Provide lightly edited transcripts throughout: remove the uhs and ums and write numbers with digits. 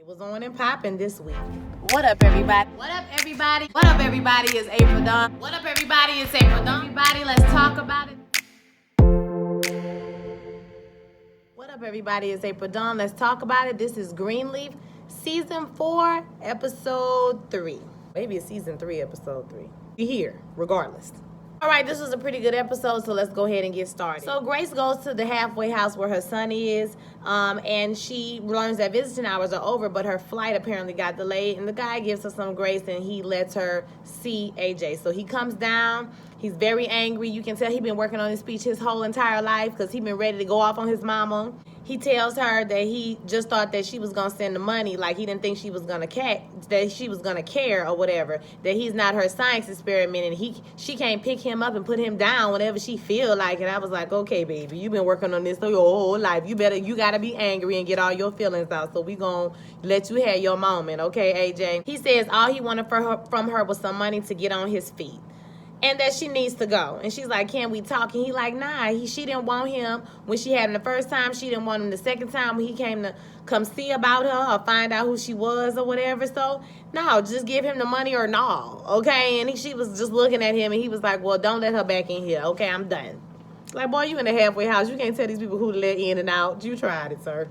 It was on and popping this week. What up, everybody? What up, everybody? What up, everybody? It's Ep3. What up, everybody? It's Ep3. Everybody, let's talk about it. What up, everybody? It's Ep3. Let's talk about it. This is Greenleaf, Season 4, Episode 3. Maybe it's Season 3, Episode 3. We're here, regardless. All right, this was a pretty good episode, so let's go ahead and get started. So Grace goes to the halfway house where her son is, and she learns that visiting hours are over, but her flight apparently got delayed, and the guy gives her some grace, and he lets her see AJ. So he comes down. He's very angry. You can tell he's been working on his speech his whole entire life because he's been ready to go off on his mama. He tells her that he just thought that she was gonna send the money, like he didn't think she was gonna care or whatever. That he's not her science experiment, and she can't pick him up and put him down whenever she feel like it. I was like, okay, baby, you've been working on this your whole life. You gotta be angry and get all your feelings out. So we gonna let you have your moment, okay, AJ? He says all he wanted from her was some money to get on his feet, and that she needs to go. And she's like, can we talk? And he like, nah, she didn't want him when she had him the first time. She didn't want him the second time when he came to come see about her or find out who she was or whatever. So, no, just give him the money or no, okay? And she was just looking at him, and he was like, well, don't let her back in here, okay? I'm done. Like, boy, you in the halfway house. You can't tell these people who to let in and out. You tried it, sir.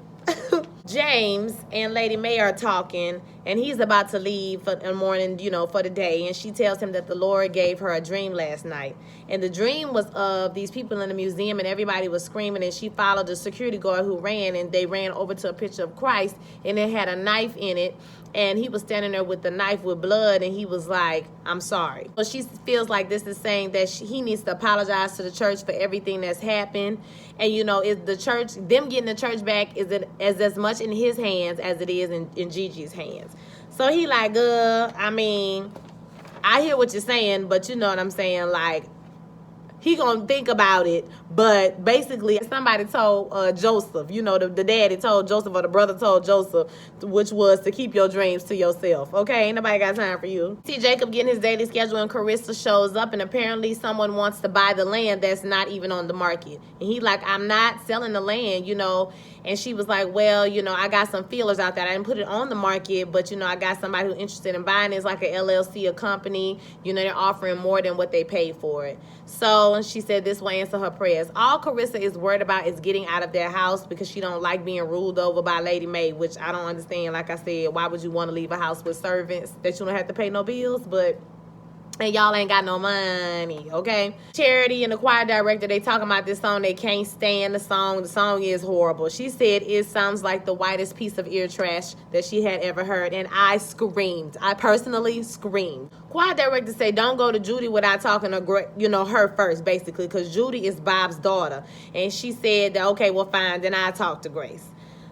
James and Lady May are talking, and he's about to leave for the morning, for the day. And she tells him that the Lord gave her a dream last night. And the dream was of these people in the museum, and everybody was screaming. And she followed the security guard who ran, and they ran over to a picture of Christ, and it had a knife in it. And he was standing there with the knife with blood, and he was like, I'm sorry. So she feels like this is saying that he needs to apologize to the church for everything that's happened. And, is the church, them getting the church back, is it as much in his hands as it is in Gigi's hands. So he like, I hear what you're saying, but you know what I'm saying, like, he gonna think about it. But basically, somebody told Joseph, the daddy told Joseph, or the brother told Joseph, which was to keep your dreams to yourself. Okay, ain't nobody got time for you. See Jacob getting his daily schedule, and Carissa shows up, and apparently someone wants to buy the land that's not even on the market. And he like, I'm not selling the land, And she was like, well, I got some feelers out there. I didn't put it on the market, but, I got somebody who's interested in buying it. It's like a LLC, a company. They're offering more than what they paid for it. So she said this will answer her prayers. All Carissa is worried about is getting out of their house because she don't like being ruled over by Lady May, which I don't understand. Like I said, why would you want to leave a house with servants that you don't have to pay no bills? But... and y'all ain't got no money, okay? Charity and the choir director, they talking about this song. They can't stand the song. The song is horrible. She said it sounds like the whitest piece of ear trash that she had ever heard. And I screamed. I personally screamed. Choir director said, don't go to Judy without talking to, her first, basically, because Judy is Bob's daughter. And she said that, okay, well, fine, then I'll talk to Grace.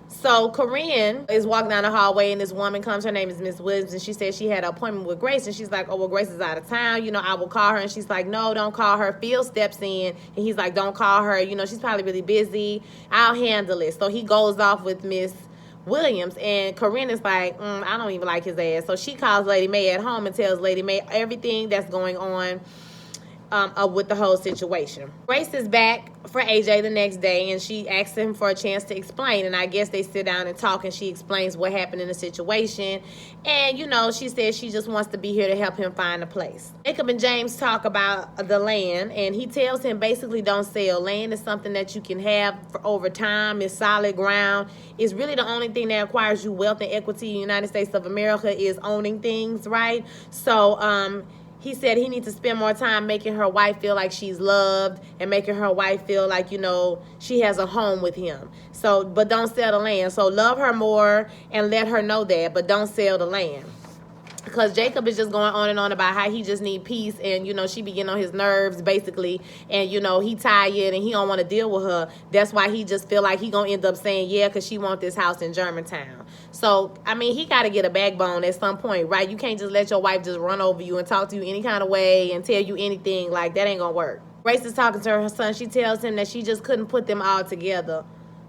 So Corinne is walking down the hallway, and this woman comes. Her name is Miss Williams, and she said she had an appointment with Grace. And she's like, oh, well, Grace is out of town. I will call her. And she's like, no, don't call her. Phil steps in, and he's like, don't call her. She's probably really busy. I'll handle it. So he goes off with Miss Williams, and Corinne is like, I don't even like his ass. So she calls Lady May at home and tells Lady May everything that's going on with the whole situation. Grace is back for AJ the next day, and she asks him for a chance to explain. And I guess they sit down and talk, and she explains what happened in the situation. And, she says she just wants to be here to help him find a place. Jacob and James talk about the land, and he tells him basically don't sell. Land is something that you can have for over time. It's solid ground. It's really the only thing that acquires you wealth and equity in the United States of America is owning things, right? So, he said he needs to spend more time making her wife feel like she's loved and making her wife feel like, she has a home with him. So, but don't sell the land. So love her more and let her know that, but don't sell the land. Because Jacob is just going on and on about how he just need peace, and, she be getting on his nerves, basically, and, he tired and he don't want to deal with her. That's why he just feel like he going to end up saying, yeah, because she want this house in Germantown. So, he got to get a backbone at some point, right? You can't just let your wife just run over you and talk to you any kind of way and tell you anything. Like, that ain't going to work. Grace is talking to her son. She tells him that she just couldn't put them all together.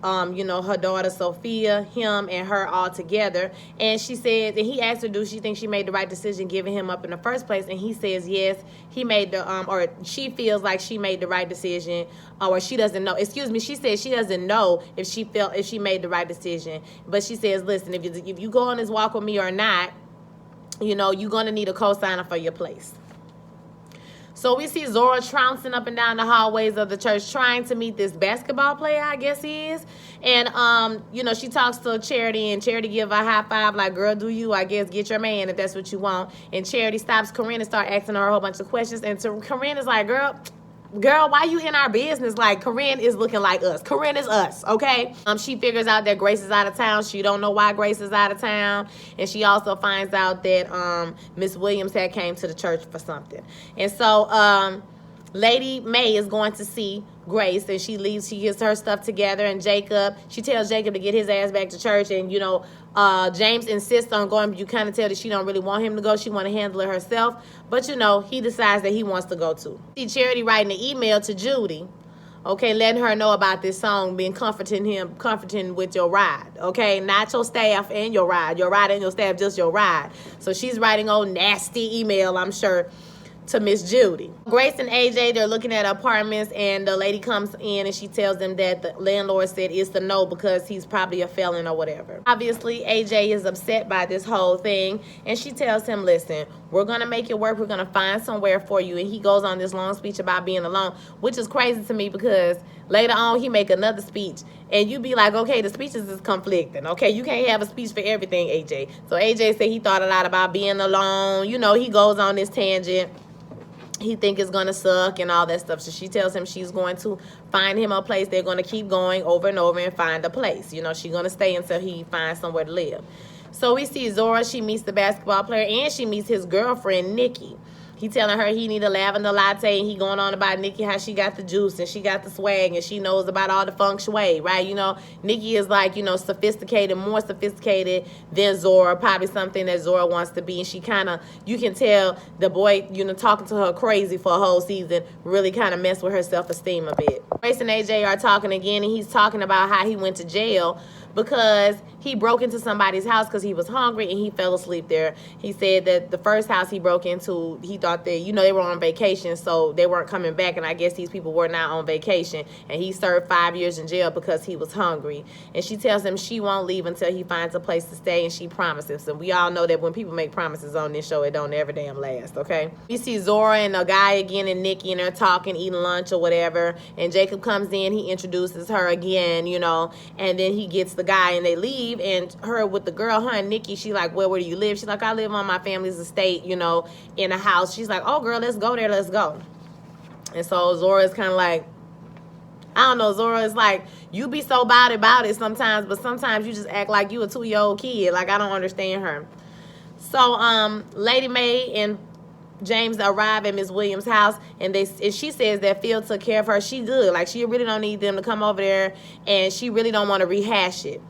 you know, her daughter Sophia, him and her all together. And she said, and he asked her, do she think she made the right decision giving him up in the first place? And he says, yes, he made the, or she feels like she made the right decision, or she doesn't know, excuse me, she said she doesn't know if she made the right decision. But she says, listen, if you go on this walk with me or not, you know, you're going to need a co-signer for your place. So we see Zora trouncing up and down the hallways of the church trying to meet this basketball player, I guess he is. And, you know, she talks to Charity, and Charity give her a high five like, girl, do you, I guess, get your man if that's what you want. And Charity stops Corinne and start asking her a whole bunch of questions. And Corinne is like, girl, why you in our business? Like, Corinne is looking like us. Corinne is us, okay? She figures out that Grace is out of town. She don't know why Grace is out of town. And she also finds out that Miss Williams had came to the church for something. And so Lady May is going to see Grace, and she leaves. She gets her stuff together, and she tells Jacob to get his ass back to church. And, you know, James insists on going, but you kind of tell that she don't really want him to go. She want to handle it herself. But, you know, he decides that he wants to go too. See Charity writing an email to Judy, okay, letting her know about this song, being comforting with your ride, okay? Not your staff and your ride and your staff, just your ride. So she's writing old nasty email, I'm sure, to Miss Judy. Grace and AJ, they're looking at apartments, and the lady comes in and she tells them that the landlord said it's the no because he's probably a felon or whatever. Obviously, AJ is upset by this whole thing, and she tells him, listen, we're going to make it work. We're going to find somewhere for you. And he goes on this long speech about being alone, which is crazy to me because later on he make another speech, and you be like, okay, the speeches is conflicting. Okay, you can't have a speech for everything, AJ. So AJ said he thought a lot about being alone. You know, he goes on this tangent. He think it's going to suck and all that stuff. So she tells him she's going to find him a place. They're going to keep going over and over and find a place. You know, she's going to stay until he finds somewhere to live. So we see Zora. She meets the basketball player, and she meets his girlfriend, Nikki. He telling her he need a lavender latte, and he going on about Nikki, how she got the juice and she got the swag and she knows about all the feng shui, right? You know, Nikki is like, you know, sophisticated, more sophisticated than Zora, probably something that Zora wants to be. And she kind of, you can tell the boy, you know, talking to her crazy for a whole season really kind of messed with her self-esteem a bit. Grace and AJ are talking again, and he's talking about how he went to jail because he broke into somebody's house because he was hungry and he fell asleep there. He said that the first house he broke into, he thought that, you know, they were on vacation, so they weren't coming back, and I guess these people were not on vacation, and he served 5 years in jail because he was hungry. And she tells him she won't leave until he finds a place to stay, and she promises. So we all know that when people make promises on this show, it don't ever damn last, okay? We see Zora and a guy again and Nikki, and they're talking, eating lunch or whatever, and Jacob comes in, he introduces her again, you know, and then he gets the guy, and they leave, and her with the girl, her and Nikki, she like, well, where do you live? She's like, I live on my family's estate, you know, in a house. She's like, oh, girl, let's go there, let's go. And so Zora is kind of like, I don't know, Zora is like, you be so about it sometimes, but sometimes you just act like you a 2-year-old kid. Like, I don't understand her. So Lady May and James arrive at Miss Williams' house, and she says that Phil took care of her. She good. Like, she really don't need them to come over there, and she really don't want to rehash it.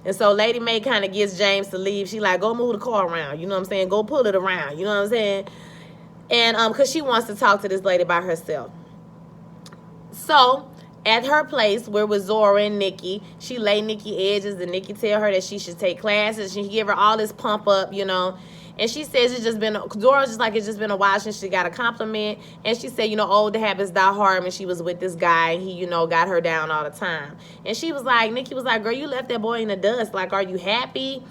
And so Lady May kind of gets James to leave. She like, go move the car around. You know what I'm saying? Go pull it around. You know what I'm saying? And because she wants to talk to this lady by herself. So at her place, where with Zora and Nikki, she lay Nikki edges, and Nikki tell her that she should take classes. She give her all this pump up, you know. And she says it's just been, Zora's just like, it's just been a while since she got a compliment. And she said, you know, old habits die hard, when she was with this guy, and he, you know, got her down all the time. And she was like, Nikki was like, girl, you left that boy in the dust. Like, are you happy?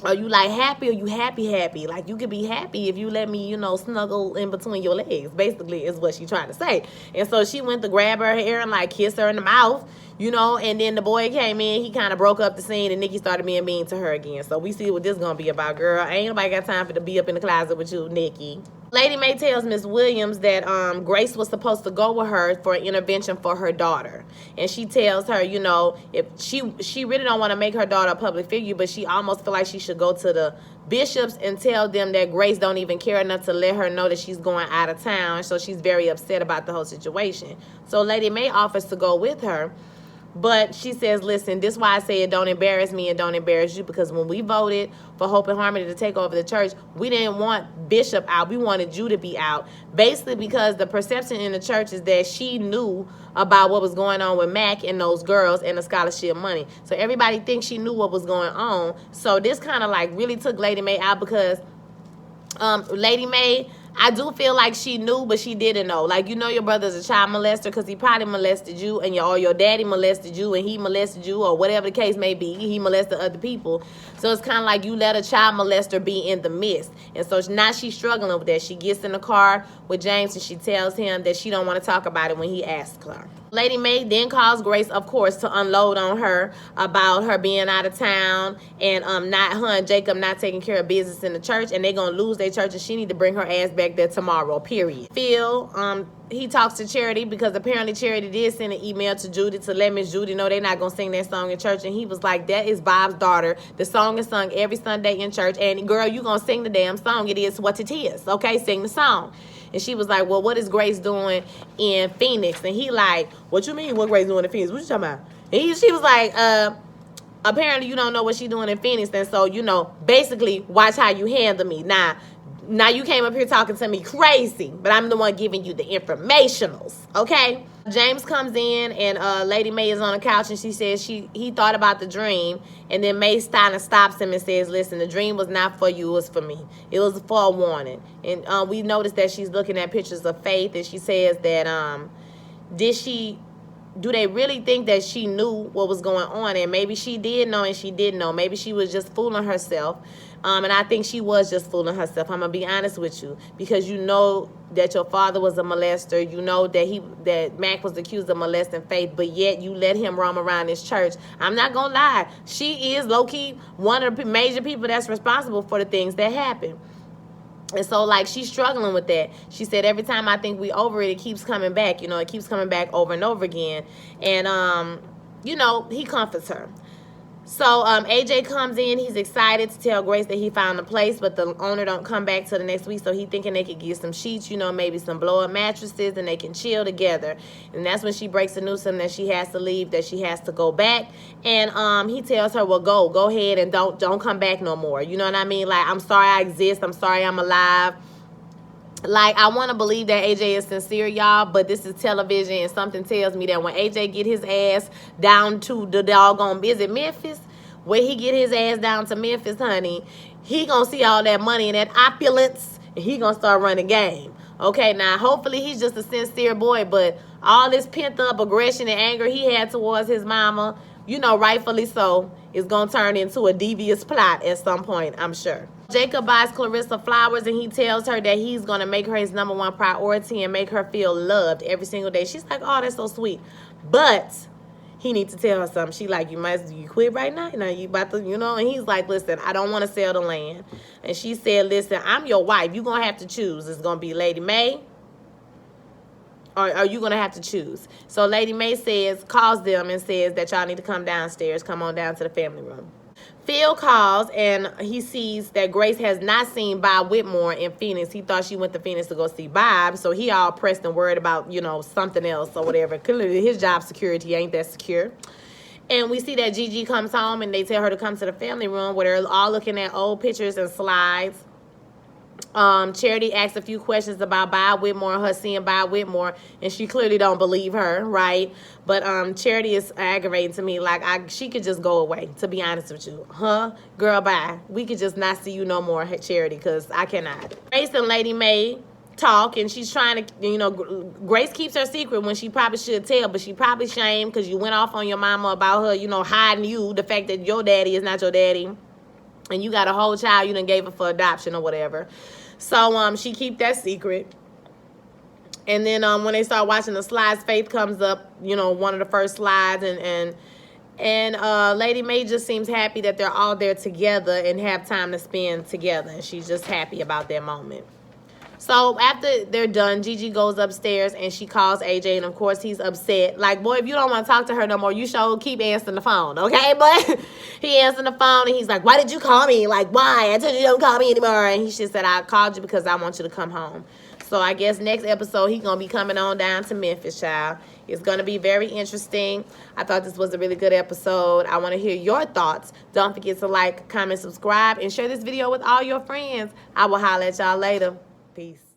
Are you like happy, or you happy? Like, you could be happy if you let me, you know, snuggle in between your legs, basically, is what she trying to say. And so she went to grab her hair and like kiss her in the mouth, you know, and then the boy came in, he kind of broke up the scene, and Nikki started being mean to her again. So we see what this is going to be about, girl. Ain't nobody got time for to be up in the closet with you, Nikki. Lady May tells Miss Williams that Grace was supposed to go with her for an intervention for her daughter. And she tells her, you know, if she really don't want to make her daughter a public figure, but she almost feel like she should go to the bishops and tell them that Grace don't even care enough to let her know that she's going out of town. So she's very upset about the whole situation. So Lady May offers to go with her. But she says, listen, this is why I say it don't embarrass me and don't embarrass you, because when we voted for Hope and Harmony to take over the church, we didn't want Bishop out. We wanted you to be out. Basically because the perception in the church is that she knew about what was going on with Mac and those girls and the scholarship money. So everybody thinks she knew what was going on. So this kind of like really took Lady Mae out, because Lady Mae, I do feel like she knew, but she didn't know. Like, you know your brother's a child molester because he probably molested you, and your daddy molested you, and he molested you, or whatever the case may be. He molested other people. So it's kind of like you let a child molester be in the midst. And so now she's struggling with that. She gets in the car with James, and she tells him that she don't want to talk about it when he asks her. Lady Mae then calls Grace, of course, to unload on her about her being out of town and not her and Jacob not taking care of business in the church, and they're gonna lose their church, and she need to bring her ass back there tomorrow, period. Phil, he talks to Charity, because apparently Charity did send an email to Judy to let Miss Judy know they're not gonna sing that song in church, and he was like, that is Bob's daughter. The song is sung every Sunday in church, and girl, you gonna sing the damn song. It is what it is, okay? Sing the song. And she was like, well, what is Grace doing in Phoenix? And he like, what you mean what Grace doing in Phoenix? What you talking about? And she was like, apparently you don't know what she doing in Phoenix. And so, you know, basically watch how you handle me. Now you came up here talking to me crazy, but I'm the one giving you the informationals, okay? James comes in, and Lady Mae is on the couch, and she says he thought about the dream, and then Mae Steiner stops him and says, listen, the dream was not for you, it was for me. It was for a warning. And we noticed that she's looking at pictures of Faith, and she says that do they really think that she knew what was going on? And maybe she did know and she didn't know. Maybe she was just fooling herself. And I think she was just fooling herself. I'm going to be honest with you. Because you know that your father was a molester. You know that Mac was accused of molesting Faith. But yet you let him roam around this church. I'm not going to lie. She is low-key one of the major people that's responsible for the things that happen. And so, like, she's struggling with that. She said, every time I think we over it, it keeps coming back. You know, it keeps coming back over and over again. And, you know, he comforts her. So, AJ comes in. He's excited to tell Grace that he found a place, but the owner don't come back till the next week. So, he thinking they could get some sheets, you know, maybe some blow-up mattresses, and they can chill together. And that's when she breaks the news to him that she has to leave, that she has to go back. And he tells her, well, go ahead and don't come back no more. You know what I mean? Like, I'm sorry I exist. I'm sorry I'm alive. Like, I want to believe that AJ is sincere, y'all, but this is television, and something tells me that when AJ get his ass down to the doggone, is it Memphis? When he get his ass down to Memphis, honey, he gonna see all that money and that opulence, and he gonna start running game. Okay, now, hopefully he's just a sincere boy, but all this pent-up aggression and anger he had towards his mama, you know, rightfully so, is gonna turn into a devious plot at some point, I'm sure. Jacob buys Clarissa flowers, and he tells her that he's going to make her his #1 priority and make her feel loved every single day. She's like, oh, that's so sweet. But he needs to tell her something. She like, you quit right now? Now you about to, you know? And he's like, listen, I don't want to sell the land. And she said, listen, I'm your wife. You're going to have to choose. It's going to be Lady Mae, or are you going to have to choose? So Lady Mae calls them and says that y'all need to come downstairs. Come on down to the family room. Phil calls, and he sees that Grace has not seen Bob Whitmore in Phoenix. He thought she went to Phoenix to go see Bob, so he all pressed and worried about, you know, something else or whatever. Clearly, his job security ain't that secure. And we see that Gigi comes home, and they tell her to come to the family room where they're all looking at old pictures and slides. Charity asks a few questions about Bob Whitmore, her seeing Bob Whitmore, and she clearly don't believe her, right? But Charity is aggravating to me. Like, she could just go away, to be honest with you. Huh? Girl, bye. We could just not see you no more, Charity, because I cannot. Grace and Lady Mae talk, and she's trying to, you know, Grace keeps her secret when she probably should tell, but she probably shamed because you went off on your mama about her, you know, hiding you, the fact that your daddy is not your daddy. And you got a whole child you done gave her for adoption or whatever. So she keep that secret. And then when they start watching the slides, Faith comes up, you know, one of the first slides, and Lady Mae just seems happy that they're all there together and have time to spend together. And she's just happy about that moment. So after they're done, Gigi goes upstairs and she calls AJ, and of course he's upset. Like, boy, if you don't want to talk to her no more, you sure keep answering the phone, okay? But he answered the phone and he's like, why did you call me? Like, why? I told you don't call me anymore. And she said, I called you because I want you to come home. So I guess next episode he's going to be coming on down to Memphis, child. It's going to be very interesting. I thought this was a really good episode. I want to hear your thoughts. Don't forget to like, comment, subscribe, and share this video with all your friends. I will holler at y'all later. Peace.